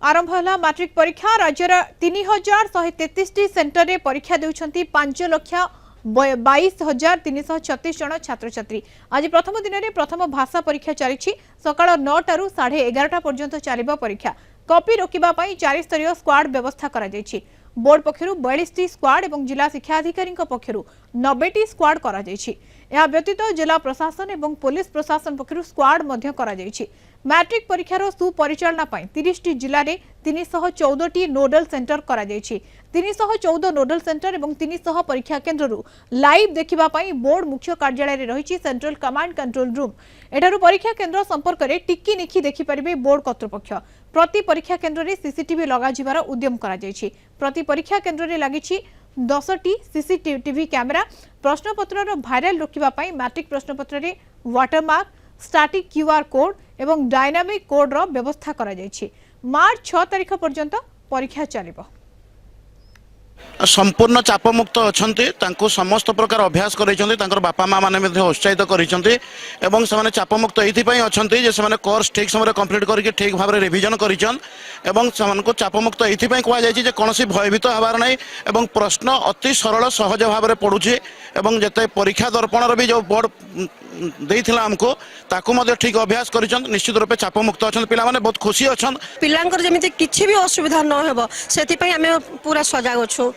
आरंभ है मैट्रिक परीक्षा राज्यर 3133 सेंटर में परीक्षा देउछंती 5,22,336 जन छात्र छात्री। आज प्रथम दिन में प्रथम भाषा परीक्षा चली सकाळ 9 टारू 11:30 पर्यंत चलिबा परीक्षा। कॉपी रोकिबा पई 4 स्तरीय स्क्वाड व्यवस्था करा जायछि। बोर्ड पक्षरु 42टी स्क्वाड और जिला शिक्षा अधिकारी पक्षरु 90टी स्क्वाड करा जायछि। या व्यतीत जिला प्रशासन और पुलिस प्रशासन पक्षरु स्क्वाड मध्य करा जायछि। मैट्रिक परीक्षार सुपरिचालना 30टी जिले में 314टी नोडल सेंटर करा जायछि। 314 नोडल सेंटर और 300 परीक्षा केन्द्र लाइव देखा बोर्ड मुख्य कार्यालय रही सेंट्रल कमांड कंट्रोल रूम। एठारू परीक्षा केन्द्र संपर्क में टिकी निखी देखिपारे बोर्ड कर्तृपक्ष। प्रति परीक्षा केन्द्र में सीसीटीवी लगाजिबार उद्यम करा जायछि। प्रति परीक्षा केन्द्र में लगी 10टी सीसीटीवी कैमेरा। प्रश्नपत्र भाइराल रोकने मैट्रिक प्रश्नपत्र में वाटरमार्क स्टैटिक क्यूआर कोड एवं डायनामिक कोड रो व्यवस्था करा जायछि। मार्च 6 तारिख पर्यंत परीक्षा चलिबो। संपूर्ण चापमुक्त अच्छा समस्त प्रकार अभ्यास कर बापा माँ मैंने उत्साहित कर चापमुक्त ये अच्छा कोर्स ठीक समय कंप्लीट करके ठीक भाव में रिविजन कर चापमुक्त ये कहुई कौन भयभीत हबार नहीं और प्रश्न अति सरल सहज भाव में पड़ुचे और जिते परीक्षा दर्पण भी जो बोर्ड देइथिला हमको ताकू मध्ये ठीक अभ्यास करिछन। निश्चित रूपे चापमुक्त अछन पिला माने बहुत खुशी अछन। पिलांकर जेमिति किछि भी असुविधा न हेबो सेति पई हमें पूरा सजाग अछु।